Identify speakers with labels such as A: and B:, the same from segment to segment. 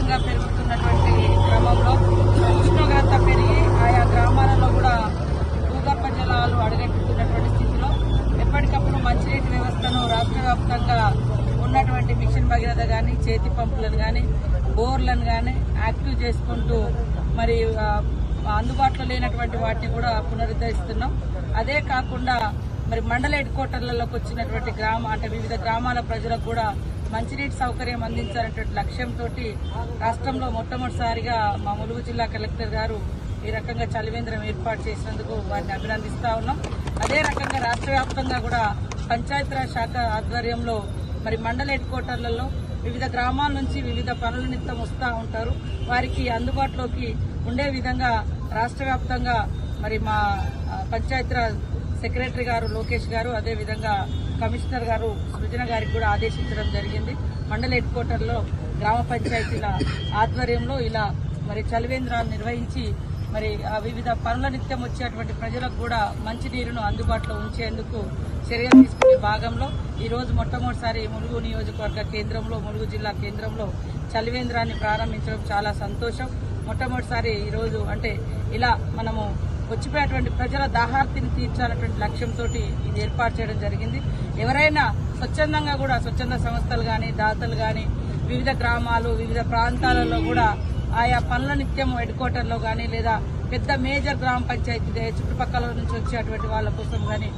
A: విపరీతంగా పెరుగుతున్నటువంటి క్రమంలో ఉష్ణోగ్రత పెరిగి ఆయా గ్రామాలలో కూడా భూగర్భ జలాలు అడుగెట్టుతున్నటువంటి స్థితిలో ఎప్పటికప్పుడు మంచినీటి వ్యవస్థను రాష్ట్ర వ్యాప్తంగా ఉన్నటువంటి మిషన్ భగీరథ కానీ చేతి పంపులను కానీ బోర్లను కానీ యాక్టివ్ చేసుకుంటూ మరి అందుబాటులో లేనటువంటి వాటిని కూడా పునరుద్ధరిస్తున్నాం. అదే కాకుండా మరి మండల హెడ్ క్వార్టర్లలోకి వచ్చినటువంటి వివిధ గ్రామాల ప్రజలకు కూడా మంచినీటి సౌకర్యం అందించాలనేటువంటి లక్ష్యంతో రాష్ట్రంలో మొట్టమొదటిసారిగా మా ములుగు జిల్లా కలెక్టర్ గారు ఈ రకంగా చలివేంద్రం ఏర్పాటు చేసినందుకు వారిని అభినందిస్తా ఉన్నాం. అదే రకంగా రాష్ట్ర వ్యాప్తంగా కూడా పంచాయతీరాజ్ శాఖ ఆధ్వర్యంలో మరి మండల హెడ్ క్వార్టర్లలో వివిధ గ్రామాల నుంచి వివిధ పనుల నిమిత్తం వస్తూ ఉంటారు. వారికి అందుబాటులోకి ఉండే విధంగా రాష్ట్ర వ్యాప్తంగా మరి మా పంచాయతీరాజ్ సెక్రటరీ గారు లోకేష్ గారు అదేవిధంగా కమిషనర్ గారు సృజన గారికి కూడా ఆదేశించడం జరిగింది. మండల హెడ్ క్వార్టర్లో గ్రామ పంచాయతీల ఆధ్వర్యంలో ఇలా మరి చలివేంద్రాలు నిర్వహించి మరి వివిధ పనుల నిత్యం వచ్చేటువంటి ప్రజలకు కూడా మంచినీరును అందుబాటులో ఉంచేందుకు చర్యలు తీసుకునే భాగంలో ఈ రోజు మొట్టమొదటిసారి ములుగు నియోజకవర్గ కేంద్రంలో ములుగు జిల్లా కేంద్రంలో చలివేంద్రాన్ని ప్రారంభించడం చాలా సంతోషం. మొట్టమొదటిసారి ఈరోజు అంటే ఇలా మనము వచ్చిపోయేటువంటి ప్రజల దాహార్తిని తీర్చాలనేటువంటి లక్ష్యంతో ఇది ఏర్పాటు చేయడం జరిగింది. ఎవరైనా స్వచ్ఛందంగా కూడా స్వచ్ఛంద సంస్థలు కానీ దాతలు కానీ వివిధ గ్రామాలు వివిధ ప్రాంతాలలో కూడా ఆయా పనుల నిత్యం హెడ్ క్వార్టర్లో కానీ లేదా పెద్ద మేజర్ గ్రామ పంచాయతీ చుట్టుపక్కల నుంచి వచ్చేటువంటి వాళ్ళ కోసం కానీ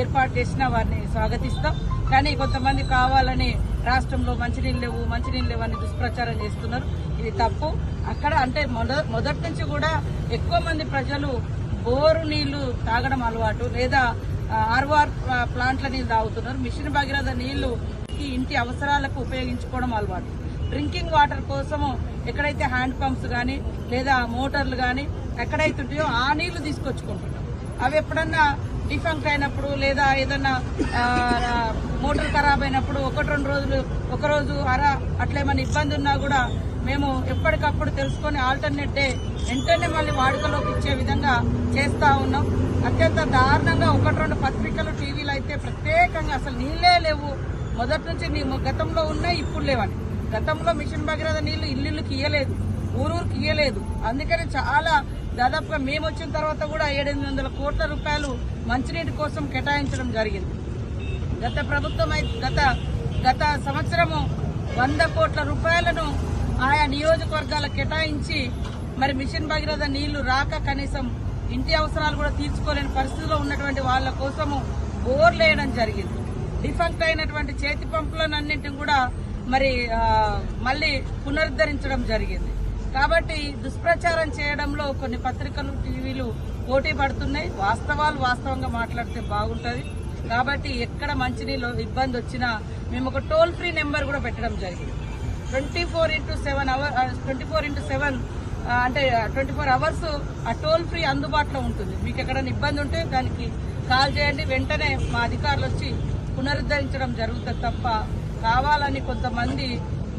A: ఏర్పాటు చేసిన వారిని స్వాగతిస్తాం. కానీ కొంతమంది కావాలని రాష్ట్రంలో మంచినీళ్ళు లేవు అని దుష్ప్రచారం చేస్తున్నారు. ఇది తప్పు. అక్కడ అంటే మొదటి నుంచి కూడా ఎక్కువ మంది ప్రజలు బోరు నీళ్లు తాగడం అలవాటు లేదా ఆర్ఓఆర్ ప్లాంట్ల నీళ్లు తాగుతున్నారు. మిషన్ భగీరథ నీళ్లు ఇంటి అవసరాలకు ఉపయోగించుకోవడం అలవాటు. డ్రింకింగ్ వాటర్ కోసము ఎక్కడైతే హ్యాండ్ పంప్స్ కానీ లేదా మోటార్లు కానీ ఎక్కడైతే ఉంటాయో ఆ నీళ్లు తీసుకొచ్చుకుంటున్నాం. అవి ఎప్పుడన్నా డిఫంక్ట్ అయినప్పుడు లేదా ఏదన్నా మోటార్ ఖరాబ్ అయినప్పుడు ఒక రోజు అట్లేమన్నా ఇబ్బంది ఉన్నా కూడా మేము ఎప్పటికప్పుడు తెలుసుకొని ఆల్టర్నేట్ డే వెంటనే మళ్ళీ వాడుకలోకి ఇచ్చే విధంగా చేస్తా ఉన్నాం. అత్యంత దారుణంగా 1-2 పత్రికలు టీవీలు అయితే ప్రత్యేకంగా అసలు నీళ్లే లేవు, మొదటి నుంచి గతంలో ఉన్నాయి ఇప్పుడు లేవని. గతంలో మిషన్ భగీరథ నీళ్లు ఇల్లుకి ఇయ్యలేదు, ఊరూరికి ఇయ్యలేదు. అందుకని చాలా దాదాపుగా మేము వచ్చిన తర్వాత కూడా 700-800 కోట్ల రూపాయలు మంచినీటి కోసం కేటాయించడం జరిగింది. గత ప్రభుత్వం గత సంవత్సరము 100 కోట్ల రూపాయలను ఆయా నియోజకవర్గాలకు కేటాయించి మరి మిషన్ భగీరథ నీళ్లు రాక కనీసం ఇంటి అవసరాలు కూడా తీర్చుకోలేని పరిస్థితిలో ఉన్నటువంటి వాళ్ళ కోసము బోర్లు వేయడం జరిగింది. డిఫంక్ట్ అయినటువంటి చేతి పంపులన్నింటిని కూడా మరి మళ్లీ పునరుద్ధరించడం జరిగింది. కాబట్టి దుష్ప్రచారం చేయడంలో కొన్ని పత్రికలు టీవీలు పోటీ పడుతున్నాయి. వాస్తవంగా మాట్లాడితే బాగుంటుంది. కాబట్టి ఎక్కడ మంచినీళ్ళు ఇబ్బంది వచ్చినా మేము ఒక టోల్ ఫ్రీ నెంబర్ కూడా పెట్టడం జరిగింది. 24/7 అంటే 24 అవర్స్ ఆ టోల్ ఫ్రీ అందుబాటులో ఉంటుంది. మీకు ఎక్కడైనా ఇబ్బంది ఉంటే దానికి కాల్ చేయండి, వెంటనే మా అధికారులు వచ్చి పునరుద్ధరించడం జరుగుతుంది. తప్ప కావాలని కొంతమంది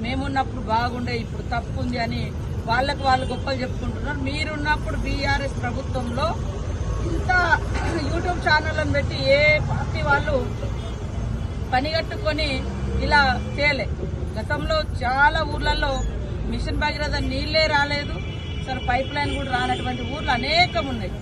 A: మేమున్నప్పుడు బాగుండే ఇప్పుడు తప్పు ఉంది అని వాళ్ళు గొప్పలు చెప్పుకుంటున్నారు. మీరున్నప్పుడు బీఆర్ఎస్ ప్రభుత్వంలో ఇంత యూట్యూబ్ ఛానళ్లను పెట్టి ఏ పార్టీ వాళ్ళు పనిగట్టుకొని ఇలా చేయలే. గతంలో చాలా ఊర్లలో మిషన్ భగీరథ నీళ్లే రాలేదు, అసలు పైప్ లైన్ కూడా రానటువంటి ఊర్లు అనేకం ఉన్నాయి.